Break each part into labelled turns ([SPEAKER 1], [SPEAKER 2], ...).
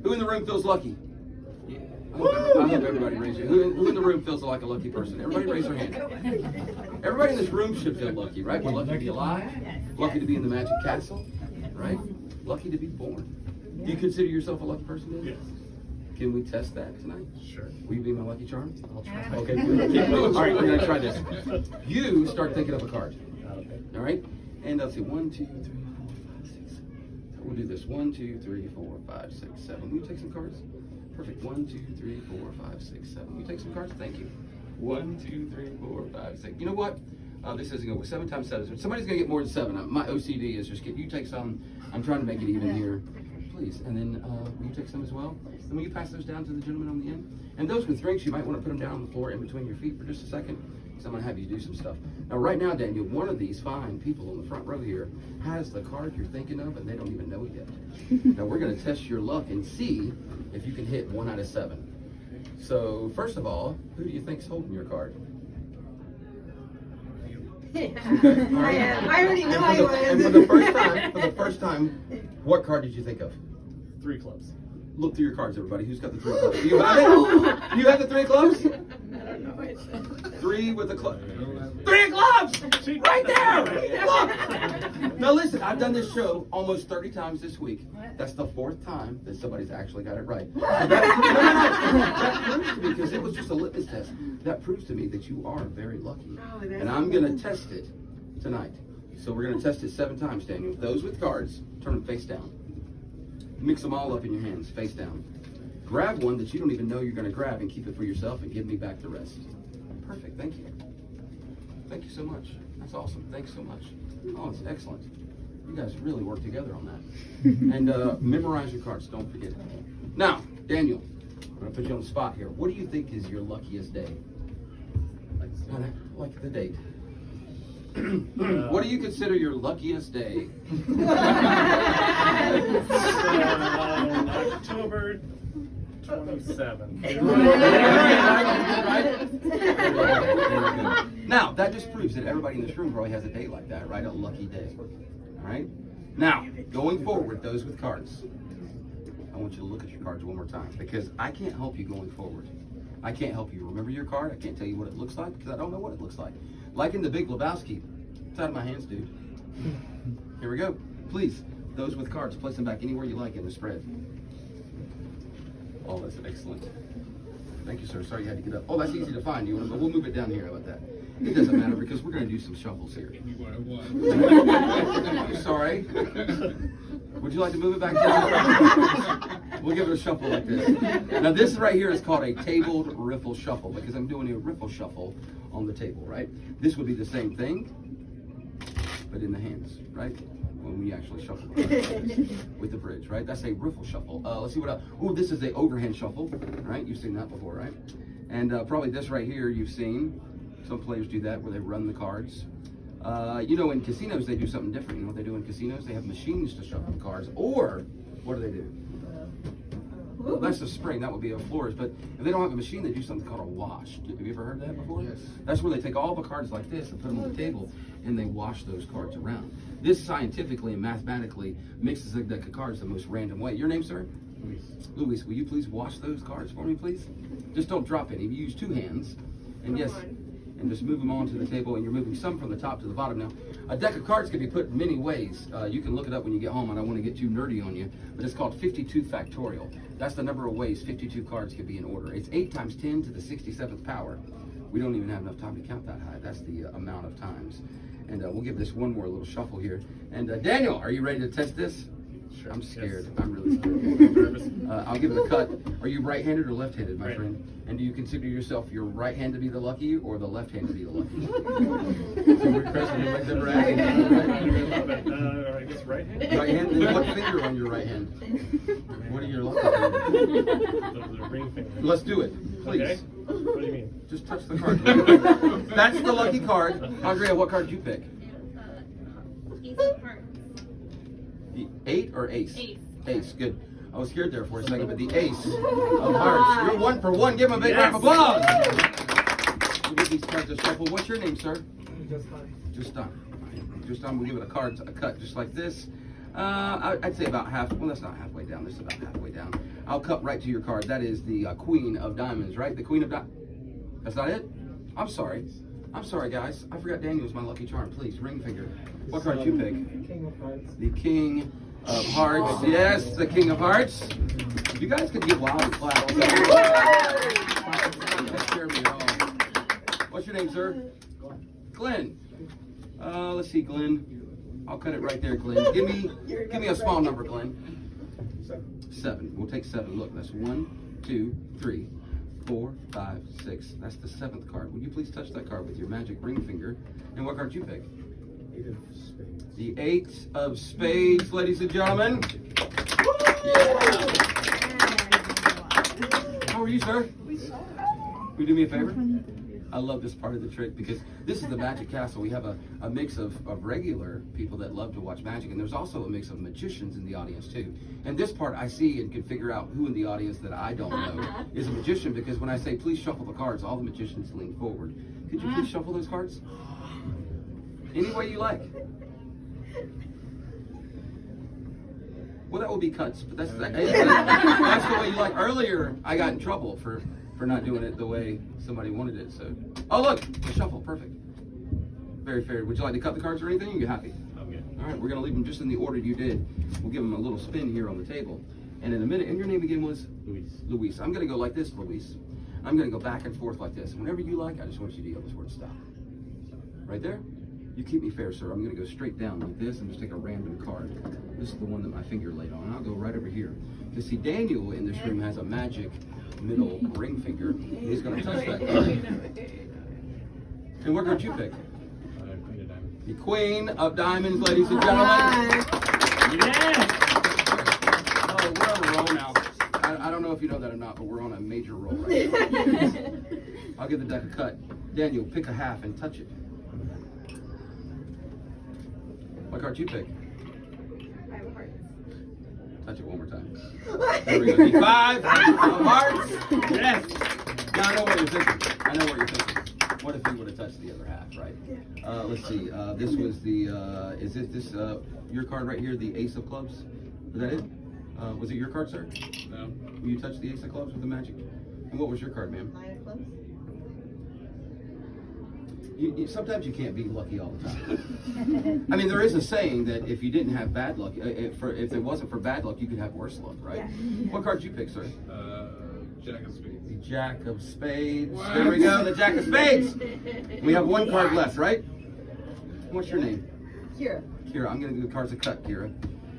[SPEAKER 1] Who in the room feels lucky? I hope everybody raise your hand. Who in the room feels like a lucky person? Everybody raise their hand. Everybody in this room should feel lucky, right? We're lucky to be alive, lucky to be in the magic castle, right? Lucky to be born. Do you consider yourself a lucky person, Dave?
[SPEAKER 2] Yes.
[SPEAKER 1] Can we test that tonight?
[SPEAKER 2] Sure.
[SPEAKER 1] Will you be my lucky charm?
[SPEAKER 2] I'll try.
[SPEAKER 1] Okay, good. All right, we're gonna try this. You start thinking of a card.
[SPEAKER 2] Okay.
[SPEAKER 1] All right? And let's see, 1, 2, 3, 4, 5, 6. So we'll do this. 1, 2, 3, 4, 5, 6, 7. Will you take some cards? Perfect. 1, 2, 3, 4, 5, 6, 7. Will you take some cards? Thank you. 1, 2, 3, 4, 5, 6. You know what? This isn't going to go 7 times 7. Somebody's going to get more than 7. My OCD is just you take some. I'm trying to make it even here. Please. And then will you take some as well? And will you pass those down to the gentleman on the end? And those with drinks, you might want to put them down on the floor in between your feet for just a second. Because I'm going to have you do some stuff. Now, right now, Daniel, one of these fine people on the front row here has the card you're thinking of, and they don't even know it yet. Now, we're going to test your luck and see if you can hit 1 out of 7. So, first of all, who do you think's holding your card?
[SPEAKER 3] I already know I was.
[SPEAKER 1] And for the first time, what card did you think of?
[SPEAKER 2] 3 clubs.
[SPEAKER 1] Look through your cards, everybody. Who's got the 3 clubs? Do you have it? Do you have the 3 clubs? 3 with the club. 3 clubs! Right there! Look! Now listen, I've done this show almost 30 times this week. That's the 4th time that somebody's actually got it right. That proves to me, because it was just a litmus test, that proves to me that you are very lucky. And I'm going to test it tonight. So we're going to test it 7 times, Daniel. Those with cards, turn them face down. Mix them all up in your hands, face down. Grab one that you don't even know you're going to grab and keep it for yourself and give me back the rest. Perfect, thank you. Thank you so much. That's awesome, thanks so much. Oh, it's excellent. You guys really work together on that. And memorize your cards, don't forget it. Now, Daniel, I'm going to put you on the spot here. What do you think is your luckiest day? Like the date. What do you consider your luckiest day?
[SPEAKER 2] October 27th.
[SPEAKER 1] Now, that just proves that everybody in this room probably has a day like that, right? A lucky day. All right? Now, going forward, those with cards, I want you to look at your cards one more time, because I can't help you going forward. I can't help you remember your card. I can't tell you what it looks like, because I don't know what it looks like. Like in the Big Lebowski. It's out of my hands, dude. Here we go. Please, those with cards, place them back anywhere you like in the spread. Oh, that's excellent. Thank you, sir. Sorry you had to get up. Oh, that's easy to find. We'll move it down here. How about that? It doesn't matter, because we're going to do some shuffles here. I'm sorry. Would you like to move it back down? We'll give it a shuffle like this. Now, this right here is called a tabled riffle shuffle, because I'm doing a riffle shuffle on the table, right? This would be the same thing, but in the hands, right? When we actually shuffle with the bridge, right? That's a riffle shuffle. Let's see what else. Oh, this is a overhand shuffle, right? You've seen that before, right? And probably this right here you've seen. Some players do that where they run the cards. You know, in casinos they do something different. You know what they do in casinos? They have machines to shuffle the cards. Or what do? Well, that's a spring. That would be a florist. But if they don't have a machine, they do something called a wash. Have you ever heard that before? Yes. That's where they take all the cards like this and put them on the table, and they wash those cards around. This scientifically and mathematically mixes the deck of cards the most random way. Your name, sir?
[SPEAKER 2] Luis.
[SPEAKER 1] Luis, will you please wash those cards for me, please? Just don't drop any. You use 2 hands. And yes, and just move them onto the table, and you're moving some from the top to the bottom. Now, a deck of cards can be put in many ways. You can look it up when you get home. I don't want to get too nerdy on you, but it's called 52 factorial. That's the number of ways 52 cards can be in order. It's 8 times 10 to the 67th power. We don't even have enough time to count that high. That's the amount of times. And we'll give this one more little shuffle here. And Daniel, are you ready to test this?
[SPEAKER 2] Sure.
[SPEAKER 1] I'm scared.
[SPEAKER 2] Yes.
[SPEAKER 1] I'm really scared.
[SPEAKER 2] Nervous.
[SPEAKER 1] I'll give it a cut. Are you right-handed or left-handed, my
[SPEAKER 2] Right.
[SPEAKER 1] friend? And do you consider yourself your right hand to be the lucky or the left hand to be the lucky? So we're pressing it like the right hand.
[SPEAKER 2] I guess right hand?
[SPEAKER 1] Right hand? Then what finger on your right hand? What are your lucky fingers?
[SPEAKER 2] The ring finger.
[SPEAKER 1] Let's do it, please.
[SPEAKER 2] Okay. What do you mean?
[SPEAKER 1] Just touch the card. That's the lucky card. Andrea, what card did you pick?
[SPEAKER 4] Ace of hearts.
[SPEAKER 1] The 8 or ace?
[SPEAKER 4] Ace.
[SPEAKER 1] Ace, good. I was scared there for a second, but the ace of hearts. You're 1 for 1. Give him a big round of applause. We'll give these cards a shuffle. What's your name, sir? Just done. Just done. We'll give it a card, a cut just like this. I'd say about half. Well, that's not halfway down. This is about halfway down. I'll cut right to your card. That is the Queen of Diamonds, right? The Queen of Diamonds. That's not it? I'm sorry. I'm sorry, guys. I forgot Daniel was my lucky charm. Please, ring finger. What card you pick?
[SPEAKER 2] King of Hearts.
[SPEAKER 1] The King of Hearts. Yes, the King of Hearts. You guys could get wild and clap. That scared me at all. What's your name, sir? Glenn. Let's see, Glenn. I'll cut it right there, Glenn. Give me a small number, Glenn. 7. We'll take 7. Look, that's 1, 2, 3, 4, 5, 6. That's the 7th card. Would you please touch that card with your magic ring finger? And what card you pick?
[SPEAKER 2] 8 of Spades.
[SPEAKER 1] The 8 of Spades, ladies and gentlemen. How are you, sir? Will you do me a favor? I love this part of the trick because this is the Magic Castle. We have a mix of regular people that love to watch magic, and there's also a mix of magicians in the audience too. And this part I see and can figure out who in the audience that I don't know is a magician, because when I say please shuffle the cards, all the magicians lean forward. Could you please shuffle those cards? Any way you like. Well, that will be cuts, but that's the way you like. Earlier, I got in trouble for not doing it the way somebody wanted it. So, oh look, a shuffle, perfect. Very fair. Would you like to cut the cards or anything? Are you happy?
[SPEAKER 2] Okay.
[SPEAKER 1] All right, we're gonna leave them just in the order you did. We'll give them a little spin here on the table, and in a minute. And your name again was
[SPEAKER 2] Luis.
[SPEAKER 1] Luis. I'm gonna go like this, Luis. I'm gonna go back and forth like this. Whenever you like, I just want you to yell this word stop. Right there. You keep me fair, sir. I'm gonna go straight down like this and just take a random card. This is the one that my finger laid on. And I'll go right over here. Because see, Daniel in this room has a magic middle ring finger. He's gonna touch that card. And what card you pick?
[SPEAKER 2] Queen of Diamonds.
[SPEAKER 1] The Queen of Diamonds, ladies and gentlemen.
[SPEAKER 2] Yeah!
[SPEAKER 1] Oh, we're on a roll now. I don't know if you know that or not, but we're on a major roll right now. I'll give the deck a cut. Daniel, pick a half and touch it. What card you pick?
[SPEAKER 3] I have a heart.
[SPEAKER 1] Touch it one more time. There we go. The 5 of Hearts. Yes. Now I know what you're thinking. I know what you're thinking. What if you would have touched the other half, right? Let's see. This was the. Is this your card right here? The Ace of Clubs. Was that it? Was it your card, sir?
[SPEAKER 2] No.
[SPEAKER 1] You touched the Ace of Clubs with the magic. And what was your card, ma'am?
[SPEAKER 3] 9 of clubs.
[SPEAKER 1] Sometimes you can't be lucky all the time. I mean, there is a saying that if you didn't have bad luck, if it wasn't for bad luck, you could have worse luck, right?
[SPEAKER 3] Yeah.
[SPEAKER 1] What card did you pick, sir?
[SPEAKER 2] Jack of Spades.
[SPEAKER 1] The Jack of Spades.
[SPEAKER 2] What?
[SPEAKER 1] There we go, the Jack of Spades. We have one card left, right? What's your name?
[SPEAKER 3] Kira.
[SPEAKER 1] Kira. I'm going to do the cards a cut, Kira.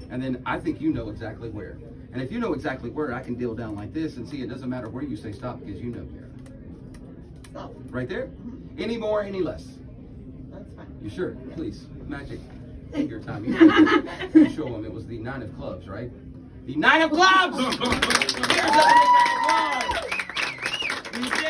[SPEAKER 1] And then I think you know exactly where. And if you know exactly where, I can deal down like this and see it doesn't matter where you say stop because you know, Kira.
[SPEAKER 3] Stop.
[SPEAKER 1] Right there? Any more, any less?
[SPEAKER 3] That's fine.
[SPEAKER 1] You sure? Please. Magic finger time. You show them it was the 9 of clubs, right? The 9 of clubs! Here's the 9 of clubs! You did